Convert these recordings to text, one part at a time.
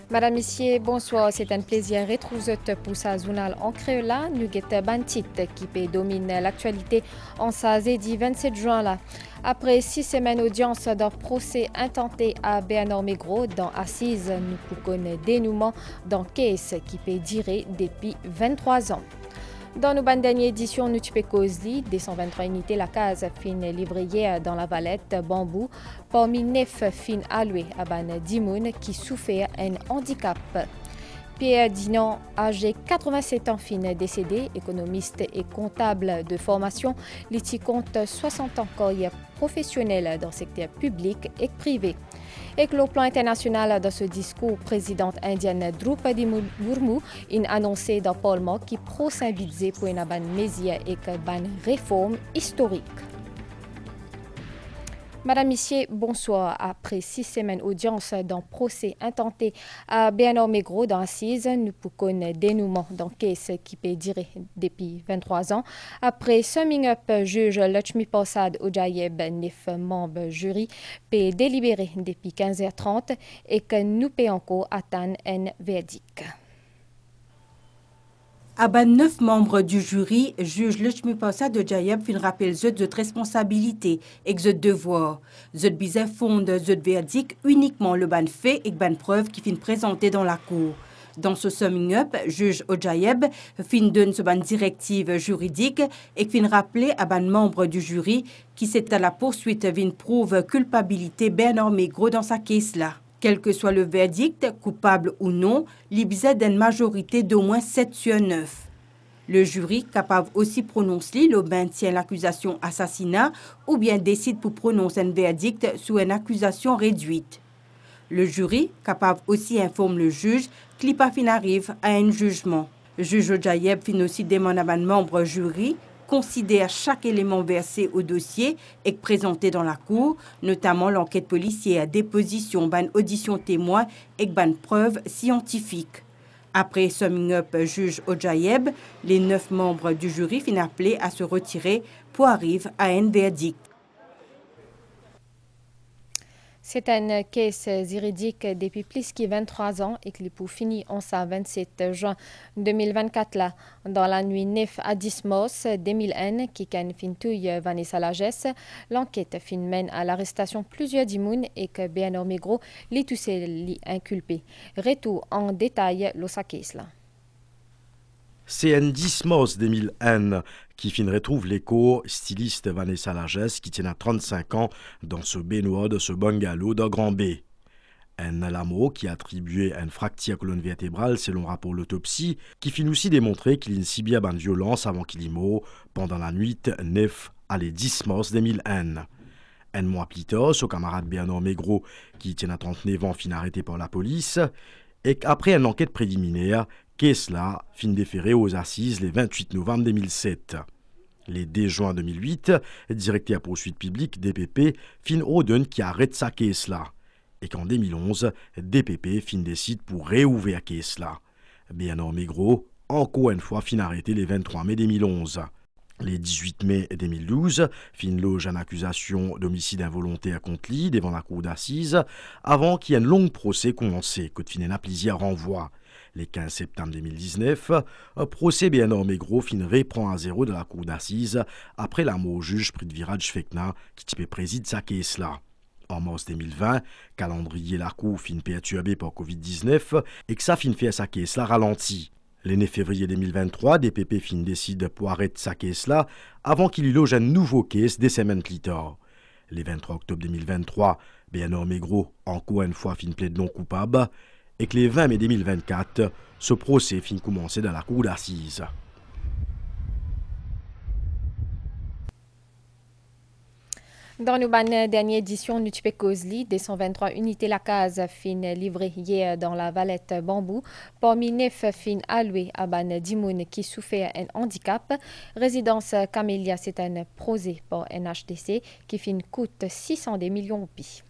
Madame, Monsieur, bonsoir. C'est un plaisir de retrouver pour sa journal en créole. Nous avons Bantit qui domine l'actualité en sa jeudi 27 juin. Là. Après 6 semaines d'audience d'un procès intenté à Bernard Maigret dans Assise, nous connaissons dénouement dans caisse qui peut durer depuis 23 ans. Dans nos dernières éditions, nous avons causé des 123 unités la case fin livrée dans la Valette Bambou, parmi 9 fins allouées à Ban Dimoun qui souffert un handicap. Pierre Dinan, âgé 87 ans, fin décédé, économiste et comptable de formation, il compte 60 ans carrière professionnelle dans le secteur public et privé. Et que le plan international dans ce discours, présidente indienne Draupadi Murmu a annoncé dans le Parlement qui procède budget pour une bonne mesure et une réforme historique. Madame, Monsieur, bonsoir. Après 6 semaines d'audience dans le procès intenté à Bernard Maigret dans Assise, nous pouvons dénouement dans caisse qui peut durer depuis 23 ans. Après summing up, juge Lakshmi Prasad Ojayeb, 9 membres jury, peut délibérer depuis 15h30 et que nous pouvons encore attendre un verdict. À 9 membres du jury, juge Lakshmi Prasad Ojayeb fin rappel de responsabilité et de devoir. Zot bizet fonde zot verdict uniquement le ban fait et ban preuve qui fin présenté dans la cour. Dans ce summing up, juge Ojayeb fin donne ce ban directive juridique et fin rappeler à ban membre du jury qui c'est à la poursuite vin prouve culpabilité Bernard Maigret dans sa caisse là. Quel que soit le verdict, coupable ou non, l'ibizet d'une majorité d'au moins 7 sur 9. Le jury, capable aussi prononcer le maintien l'accusation assassinat ou bien décide pour prononcer un verdict sous une accusation réduite. Le jury, capable aussi informe le juge qu'il pas fin arrive à un jugement. Le juge Ojayeb fin aussi demande à un membre jury considère chaque élément versé au dossier et présenté dans la cour, notamment l'enquête policière, déposition, ban audition témoin et ban preuve scientifique. Après summing up juge Ojayeb, les 9 membres du jury fin appelés à se retirer pour arriver à un verdict. C'est une caisse juridique depuis plus de 23 ans et qui pour finir en sa 27 juin 2024 là, dans la nuit 9 à 10 mars 2001 qui can fin touille Vanessa Lagesse, l'enquête fin mène à l'arrestation plusieurs d'immunes et que Bernard Maigret les tous les inculpés. Retour en détail l'osa caisse là. C'est un 10 mars 2001 qui fin retrouve l'écho styliste Vanessa Lagesse qui tient à 35 ans dans ce baignoire de ce bungalow de Grand B. Un lamo qui attribuait une fracture colonne vertébrale selon rapport l'autopsie qui fin aussi démontrer qu'il subit une violence avant qu'il y meure pendant la nuit 9 à 10 mars 2001. Un mois plus tard, son camarade Bernard Maigret qui tient à 39 ans fin arrêté par la police et après une enquête préliminaire Kessla fin déféré aux assises le 28 novembre 2007. Le 2 juin 2008, directeur poursuite publique DPP fin ordonne qui arrête sa Kessla. Et qu'en 2011, DPP fin décide pour réouvrir Kessla. Bernard Maigret, encore une fois, fin arrêté le 23 mai 2011. Le 18 mai 2012, fin loge en accusation d'homicide involontaire contre lui devant la cour d'assises, avant qu'il y ait un long procès commencé, que fin n'a plusieurs renvois. Le 15 septembre 2019, un procès Bernard Maigret fin reprend à zéro de la cour d'assises après la mort au juge Prithviraj Fekna qui préside sa caisse là. En mars 2020, calendrier la cour fin perturbé par Covid-19 et que ça fin fait sa caisse là ralenti. Le 9 février 2023, DPP fin décide pour arrêter sa caisse là avant qu'il y loge un nouveau caisse des semaines plus tard. Le 23 octobre 2023, Bernard Maigret encore une fois fin plaide non coupable et que le 20 mai 2024, ce procès fin commencer dans la cour d'assises. Dans nos dernière édition, nous avons des 123 unités la case fin livrées hier dans la Valette Bambou. Parmi 9 fin allouées à Ban Dimoun qui souffert un handicap. Résidence Camélia, c'est un projet pour NHDC qui fin coûte 600 millions de roupies.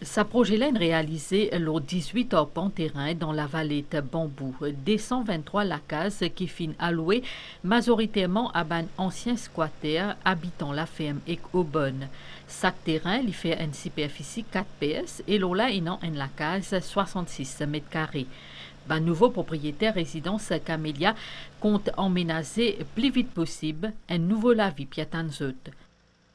Sa projet réalisé le 18 en terrain dans la vallée de Bambou. Des 123 la case qui fin allouée majoritairement à ban anciens squatters habitant la ferme et Aubonne. Chaque terrain lui fait une superficie 4 PS et l'ola inant en la case 66 mètres carrés. Ben nouveau propriétaire résidence Camélia compte emménager plus vite possible un nouveau lavis piatanzot.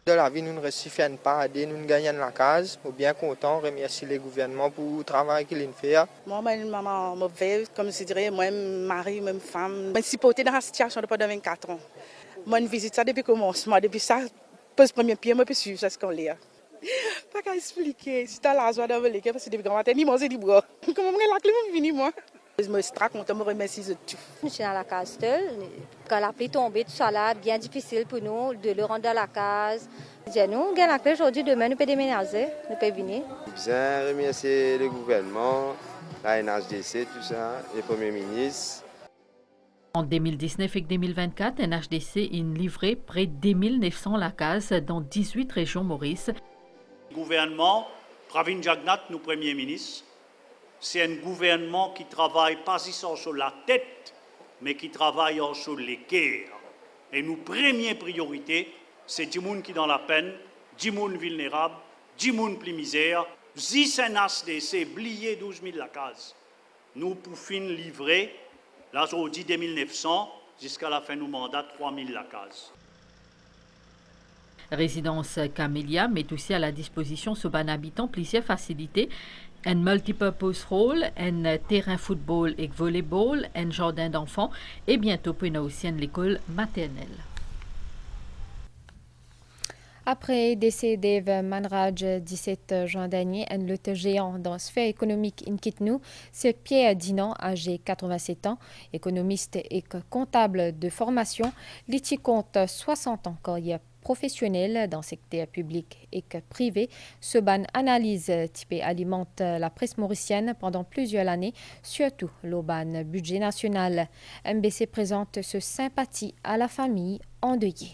De la vie, nous ne récipions pas, nous gagnons la case. Nous sommes bien contents, remercie le gouvernement pour le travail qu'il fait. Moi, ma maman mauvaise, comme je dirais, moi, mari, même femme. Je suis portée dans la situation depuis 24 ans. Moi, je visite ça depuis le commencement. Depuis ça, pose le premier pied, moi, je suis ce qu'on lit. Pas qu'à expliquer. Si tu as la joie d'avoir l'équipe, parce que depuis que je suis manger du bois. Comment je suis là, je moi. Je me suis très contente, je me remercie de tout. Je suis dans la case seule. Quand la pluie tombée, tout ça là, bien difficile pour nous de le rendre dans la case. Nous avons la clé aujourd'hui, demain nous pouvons déménager, nous pouvons venir. Je remercie le gouvernement, la NHDC, tout ça, le Premier ministre. En 2019 et 2024, NHDC a livré près de 2900 la case dans 18 régions Maurice. Le gouvernement, Pravin Jagnnath, nous Premier ministre, c'est un gouvernement qui travaille pas seulement sur la tête, mais qui travaille sur les cœurs. Et nos premières priorités, c'est des gens qui sont dans la peine, des gens vulnérables, des gens plus misères. Si un HDC oublié 12 000 la case, nous pouvons livrer, là, aujourd'hui 2900, jusqu'à la fin de nos mandats, 3 000 la case. Résidence Camélia met aussi à la disposition ce ban habitant plusieurs facilités. Un multipurpose hall, un terrain football et volleyball, un jardin d'enfants et bientôt pour aussi une école maternelle. Après décès d'Eve Manraj 17 juin dernier, un lutte géant dans la sphère économique inquiète nous, c'est Pierre Dinan, âgé 87 ans, économiste et comptable de formation. Il compte 60 ans carrière professionnelle dans le secteur public et privé. Ce ban analyse type alimente la presse mauricienne pendant plusieurs années, surtout le ban budget national. MBC présente ce sympathie à la famille endeuillée.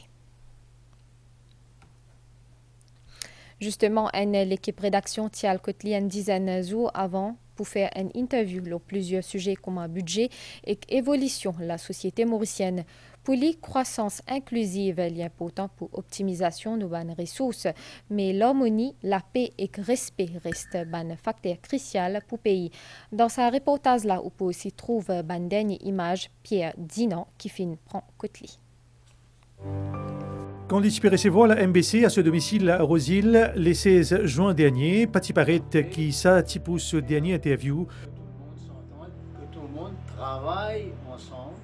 Justement, l'équipe rédaction tient le côté une dizaine de jours avant pour faire une interview sur plusieurs sujets comme un budget et évolution de la société mauricienne. Pour lui, croissance inclusive est important pour l'optimisation de nos ressources, mais l'harmonie, la paix et le respect restent un facteur crucial pour le pays. Dans sa reportage là, on peut aussi trouver une dernière image, Pierre Dinan, qui prend côté. Quand l'ISP recevoir la MBC à ce domicile à Rosil le 16 juin dernier, Pati Paret qui ça pour ce dernier interview. Que tout le monde travaille ensemble.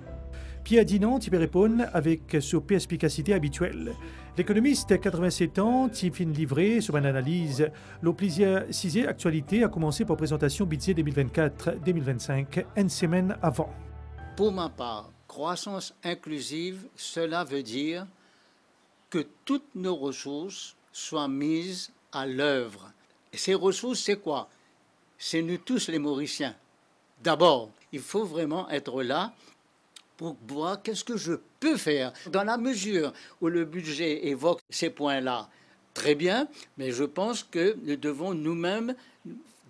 Pierre Dinan qui répond avec sa perspicacité habituelle. L'économiste 87 ans qui fin livré sur une analyse le plaisir cisé actualité a commencé par présentation budget 2024-2025 une semaine avant. Pour ma part, croissance inclusive, cela veut dire que toutes nos ressources soient mises à l'œuvre. Et ces ressources, c'est quoi? C'est nous tous les Mauriciens. D'abord, il faut vraiment être là pour voir qu'est-ce que je peux faire. Dans la mesure où le budget évoque ces points-là, très bien, mais je pense que nous devons nous-mêmes,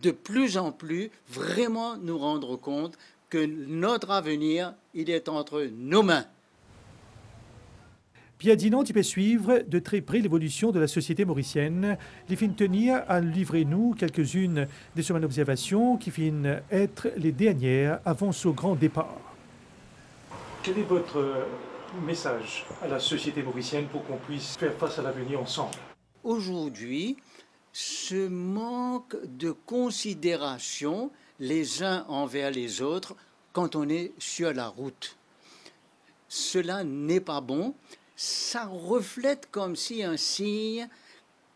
de plus en plus, vraiment nous rendre compte que notre avenir, il est entre nos mains. Pierre Dinan peut suivre de très près l'évolution de la société mauricienne. Il fin tenir à livrer nous quelques-unes de ses observations qui finissent être les dernières avant ce grand départ. Quel est votre message à la société mauricienne pour qu'on puisse faire face à l'avenir ensemble? Aujourd'hui, ce manque de considération les uns envers les autres quand on est sur la route, cela n'est pas bon. Ça reflète comme si un signe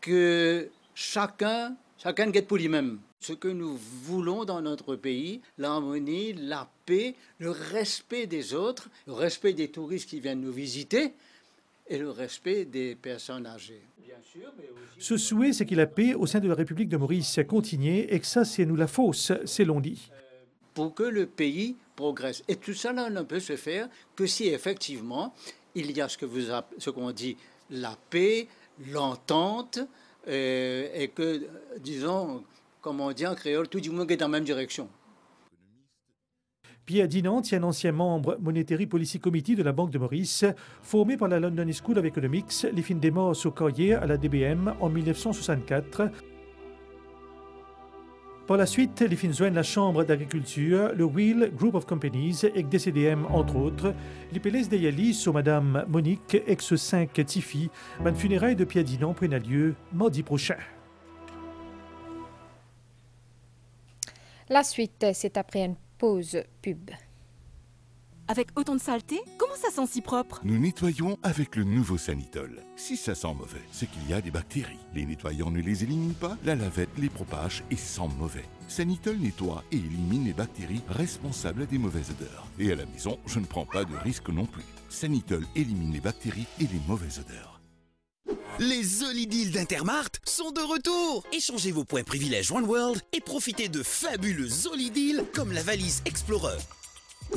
que chacun guette pour lui-même. Ce que nous voulons dans notre pays, l'harmonie, la paix, le respect des autres, le respect des touristes qui viennent nous visiter et le respect des personnes âgées. Bien sûr, mais aussi... Ce souhait, c'est que la paix au sein de la République de Maurice continue et que ça, c'est nous la fausse, c'est l'on dit. Pour que le pays progresse. Et tout ça ne peut se faire que si effectivement il y a ce qu'on dit la paix, l'entente, et que, disons, comme on dit en créole, tout du monde est dans la même direction. Pierre Dinant, un ancien membre Monetary Policy Committee de la Banque de Maurice, formé par la London School of Economics, les fins des morts au Corrier à la DBM en 1964. Par la suite, les fins joignent la Chambre d'agriculture, le Wheel Group of Companies et DCDM, entre autres. Les Pélès d'Ayali sur Madame Monique, ex-5 Tiffy, ma funérailles de Pierre Dinant prennent lieu mardi prochain. La suite, c'est après une pause pub. Avec autant de saleté, comment ça sent si propre? Nous nettoyons avec le nouveau Sanitol. Si ça sent mauvais, c'est qu'il y a des bactéries. Les nettoyants ne les éliminent pas, la lavette les propage et sent mauvais. Sanitol nettoie et élimine les bactéries responsables des mauvaises odeurs. Et à la maison, je ne prends pas de risque non plus. Sanitol élimine les bactéries et les mauvaises odeurs. Les Zolideals d'Intermart sont de retour. Échangez vos points privilèges One World et profitez de fabuleux Zolideals comme la valise Explorer,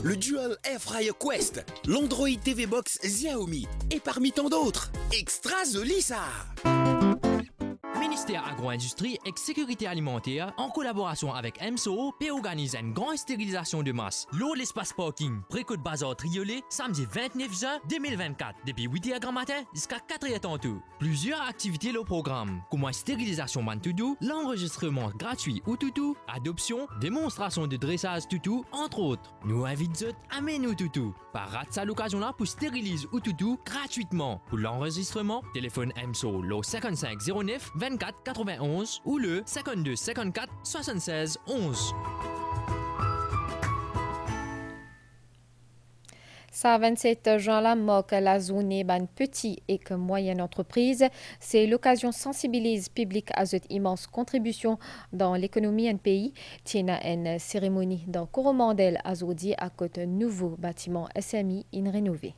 le Dual Air Fryer Quest, l'Android TV Box Xiaomi et parmi tant d'autres. Extra Zoli ça! Ministère agro-industrie et sécurité alimentaire, en collaboration avec MSO, peut organiser une grande stérilisation de masse. L'eau, l'espace parking, Précote Bazar Triolet, samedi 29 juin 2024, depuis 8h grand matin jusqu'à 4h tantôt. Plusieurs activités au programme, comme la stérilisation man toutou, l'enregistrement gratuit ou toutou, adoption, démonstration de dressage toutou, entre autres. Nous invitons à nous toutou. Par rate à l'occasion-là pour stériliser ou toutou gratuitement. Pour l'enregistrement, téléphone MSO le 5509 24 91 ou le 52 54 76 11. Ça 27 juin la moque la zone ban petit et que moyenne entreprise, c'est l'occasion de sensibiliser public à cette immense contribution dans l'économie d'un pays. Tiena une cérémonie dans Coromandel à Zodi à côté nouveau bâtiment SMI in rénové.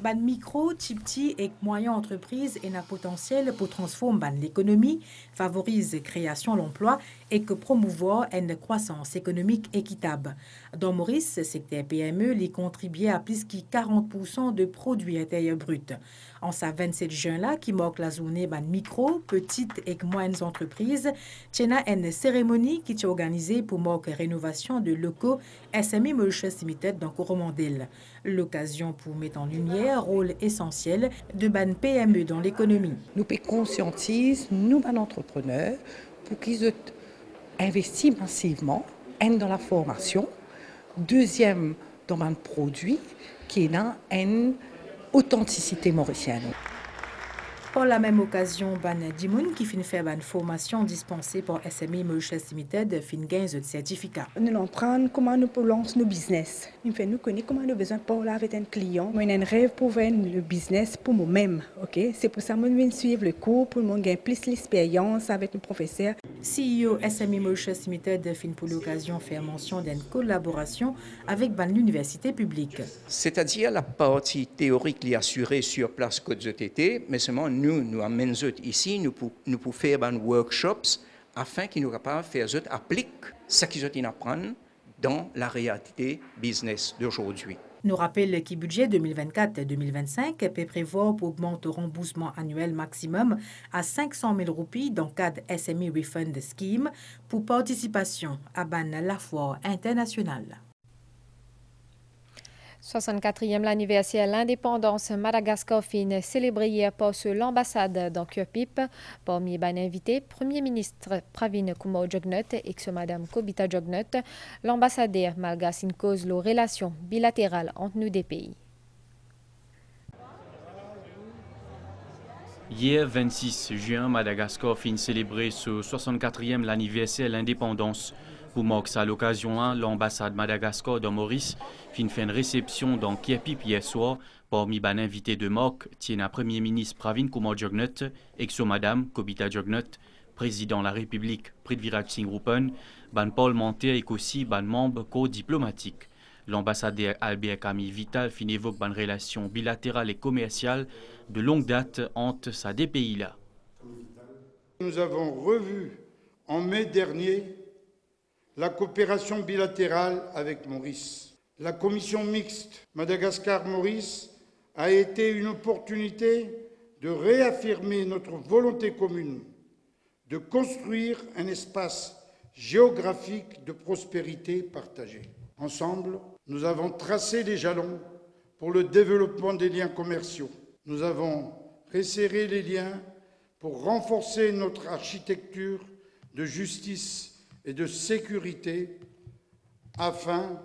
Ban micro, petit et moyen entreprise et un potentiel pour transformer l'économie, favorise création d'emplois et que promouvoir une croissance économique équitable. Dans Maurice, secteur PME, les contribuait à plus de 40% de produits intérieurs bruts. En sa 27 juin là, qui marque la journée ban micro, petites et moyennes entreprises, tient une cérémonie qui est organisée pour marquer rénovation de locaux SMI Mauritius Limited dans Coromandel. L'occasion pour mettre en lumière rôle essentiel de ban PME dans l'économie. Nous conscientisons nous ban entrepreneurs pour qu'ils investissent massivement, un dans la formation, deuxième dans ban produit qui est dans une authenticité mauricienne. Par la même occasion, ban Dimoun qui fin faire ban formation dispensée par SMI Mauritius Limited fin gain de certificat. Nous apprenons comment nous lancer nos business. Nous fait nous connaître comment nous besoin parler avec un client. Moi, j'ai un rêve pour faire le business pour moi-même. Ok, c'est pour ça que je viens suivre le cours pour gagner plus l'expérience avec le professeur. CEO SMI Mauritius Limited fin pour l'occasion faire mention d'une collaboration avec ban l'université publique. C'est-à-dire la partie théorique qui est assurée sur place Côte ZTT, mais seulement nous amenons ici, nous pouvons faire des workshops afin qu'ils nous capables de faire appliquer ce qu'ils apprennent dans la réalité business d'aujourd'hui. Nous rappelons que le budget 2024-2025 peut prévoir pour augmenter le remboursement annuel maximum à 500 000 roupies dans le cadre SME Refund Scheme pour participation à la foire internationale. 64e l'anniversaire de l'indépendance Madagascar fin célébré hier par l'ambassade dans Kurpip. Parmi les invités, Premier ministre Pravin Kumar Jugnauth et Madame Kobita Jugnauth, l'ambassadeur malgache in cause les relations bilatérales entre nous deux pays. Hier 26 juin, Madagascar fin célébré ce 64e l'anniversaire de l'indépendance. Pour marquer à l'occasion, l'ambassade Madagascar dans Maurice fin fait une réception dans Kirpip hier soir. Parmi les invités de marque, tient le Premier ministre Pravin Kumar Jugnauth et Madame Kobita Jugnauth, président de la République Prithviraj Singh Rupan, ban parlementaire et aussi ban membre co-diplomatique. L'ambassadeur Albert Camille Vital fin évoque une relation bilatérale et commerciale de longue date entre ces deux pays-là. Nous avons revu en mai dernier la coopération bilatérale avec Maurice. La commission mixte Madagascar-Maurice a été une opportunité de réaffirmer notre volonté commune de construire un espace géographique de prospérité partagée. Ensemble, nous avons tracé les jalons pour le développement des liens commerciaux. Nous avons resserré les liens pour renforcer notre architecture de justice et de sécurité afin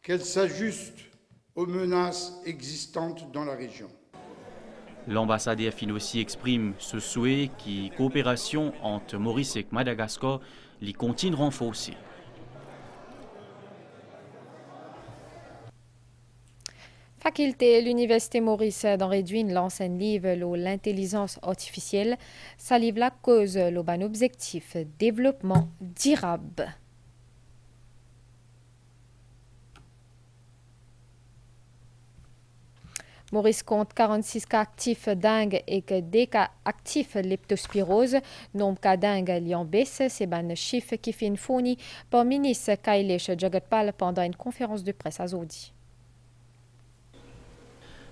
qu'elle s'ajuste aux menaces existantes dans la région. L'ambassadeur fin aussi exprime ce souhait que la coopération entre Maurice et Madagascar les continue renforcée. Faculté l'Université Maurice d'Henri-Duin lance un livre sur l'intelligence artificielle. Ça livre la cause, le bon objectif, développement durable. Maurice compte 46 cas actifs dengue et que des cas actifs leptospirose. Nombre cas dengue en baisse, c'est un chiffre qui fait fourni par le ministre Kailesh Jagatpal pendant une conférence de presse à Zodi.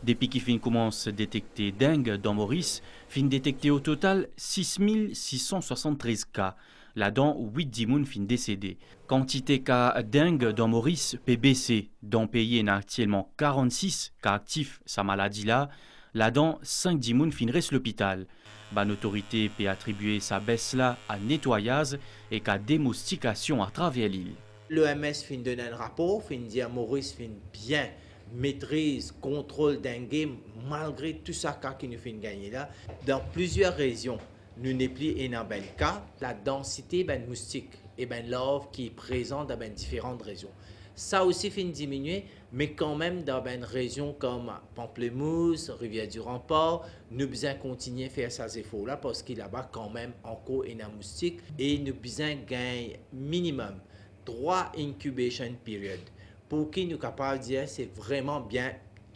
Depuis qu'il commence à détecter dengue dans Maurice, fin détecté au total 6673 cas. Là-dedans, 8 dimoun fin décédés. Quantité cas dengue dans Maurice peut baisser. Dans le pays, il y a actuellement 46 cas actifs sa maladie-là. Là-dedans, 5 dimoun fin reste l'hôpital. L'autorité peut attribuer sa baisse-là à nettoyage et qu'à démoustication à travers l'île. L'OMS fin donner un rapport, fin dire Maurice fin bien maîtrise, contrôle dengue, malgré tout ça qui nous fait gagner là. Dans plusieurs régions, nous n'avons plus un cas, la densité de moustiques et de larves qui est présente dans différentes régions. Ça aussi fait diminuer, mais quand même dans une région comme Pamplemousse, Rivière-du-Rempart, nous devons continuer à faire ces efforts-là parce qu'il y a là-bas quand même encore un moustique et nous devons gagner minimum 3 incubation periods pour qu'ils nous capables de dire que c'est vraiment bien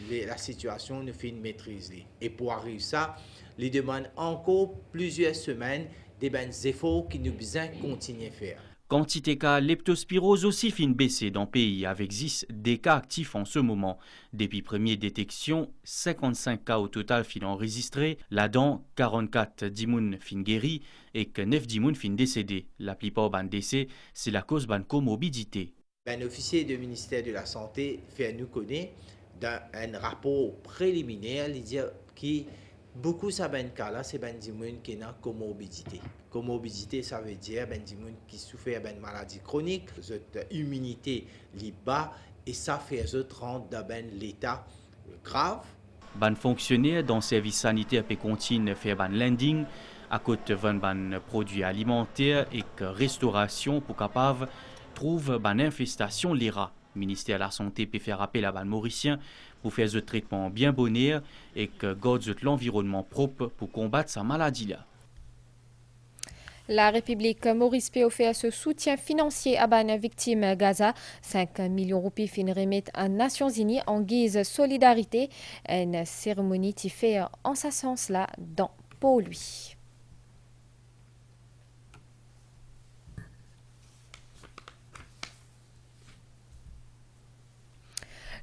la situation, nous fait une maîtrise. Et pour arriver à ça, il demande encore plusieurs semaines des efforts qui nous besoin continuer à faire. Quantité cas leptospirose aussi fin baissée dans le pays avec 10 des cas actifs en ce moment. Depuis première détection, 55 cas au total fin enregistrés, là-dedans 44 dimoun fin guéris et que 9 dimoun fin décédés. La plupart des décès, c'est la cause de comorbidité. Un officier du ministère de la Santé fait nous connaître dans un rapport préliminaire, il dit que beaucoup de ces cas-là, c'est des gens qui ont comorbidité. Comorbidité, ça veut dire des gens qui souffrent d'une maladie chronique, cette immunité est bas et ça fait rendre dans l'état grave. Les fonctionnaires dans le service sanitaire peuvent continuer à faire un landing à côté de produits alimentaires et que restauration pour capable trouve une infestation les rats. Le ministère de la Santé peut faire appel à les Mauriciens pour faire ce traitement bien bonheur et que garde l'environnement propre pour combattre sa maladie-là. La République Maurice peut offrir ce soutien financier à les victimes Gaza. 5 millions de roupies fin remettre aux Nations Unies en guise de solidarité. Une cérémonie qui fait en ce sens-là dans pour lui.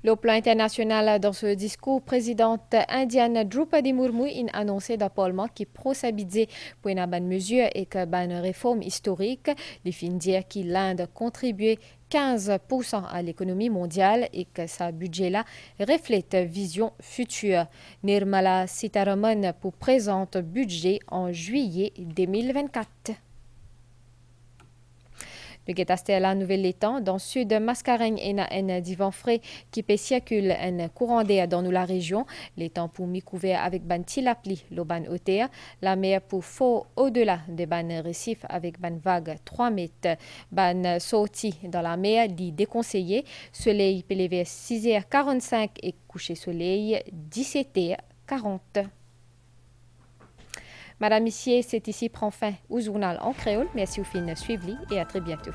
Le plan international, dans ce discours, présidente indienne Droupadi Murmu a annoncé d'un parlement qui procède pour une bonne mesure et que une réforme historique. Il fin dire que l'Inde contribue 15% à l'économie mondiale et que sa budget-là reflète vision future. Nirmala Sitharaman pour présente budget en juillet 2024. Le guet la nouvelle étang dans le sud de Mascareigne et un divan frais qui peut circuler un courant d'air dans la région. L'étang pour mi couvert avec ban tilapli, le ban hauteur. La mer pour fort au-delà de ban récif avec ban vague 3 mètres. Ban sorti dans la mer dit déconseillé. Soleil peut lever 6h45 et coucher soleil 17h40. Madame, Messieurs, c'est ici prend fin au journal en créole. Merci au fin suivi et à très bientôt.